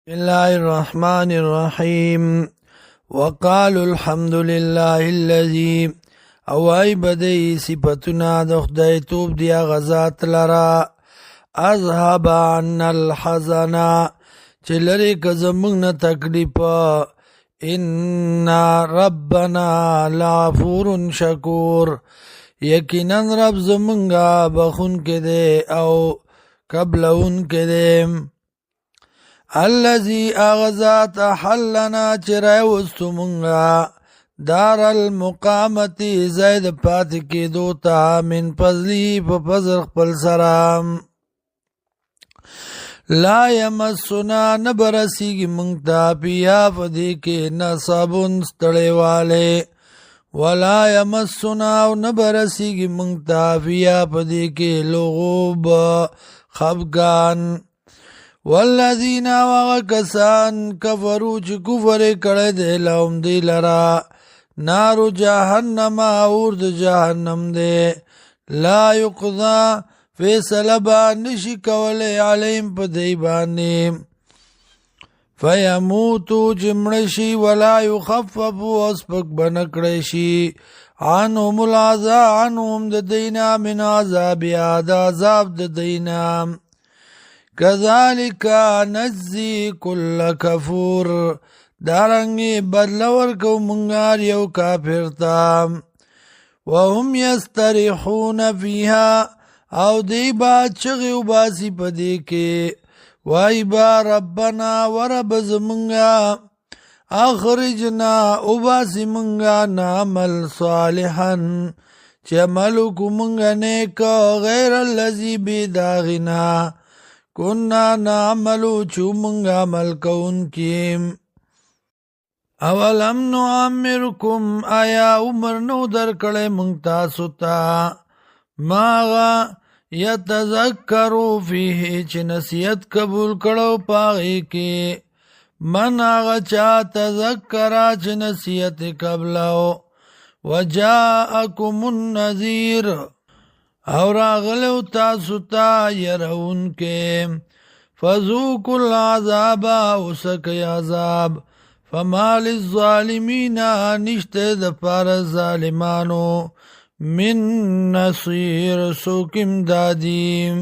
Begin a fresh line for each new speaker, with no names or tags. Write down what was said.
بسم الله الرحمن الرحيم وقالوا الحمد لله الذي اوای بدی صفتنا د خدای توب دیا غزات لرا اذهب عن الحزن چلری کزمون تکلیف ان ربنا لغفور شکور یقینا رب زمونگا بخون کده او قبلون کده الذي اغزات حلنا چرای وستمونگا دار المقامتی زید پات کی دوتا من فضلی فضل خپل سرام لا یمسنا نبرسیگی منگتا پیا فدی کے نصابون ستڑیوالے ولا یمسنا نبرسیگی منگتا پیا فدی کے لغوب خفگان والذین وغکسان کفرو چی کفر کرده لهم دی لرا نار جہنم اورد جہنم دے لا یقضا فیصل بانشی کولی علیم پا دیبانی فیموتو جمڑشی ولا یخففو اسپک بنکڑشی عنهم العذاب عنهم ددینا من عذاب یاد عذاب ددینا کذالک نجزی کل کفور دارنگی بدلور کو منگار یو کافر تا وهم یستریحون فیها او دی با چغی و باسی پدی کے وائی با ربنا ورب زمنگا اخرجنا او باسی منگا نعمل صالحا چملو کو منگا نیکا غیر اللذی بیداغنا کننا نعملو چو منگا عمل کون کیم اولم نعمرکم آیا عمر نو در کڑے منگتا ستا ماغا یتذکرو فیه چی نصیحت قبول کڑو پاغی کی من آغا چا تذکرا چی نصیحت قبلو وجاءکم النذیر اور اغلو تاسو تا یرون کے فذوقوا العذاب اسکی عذاب فما للظالمین نشت دپار ظالمانو من نصیر سوکم دادیم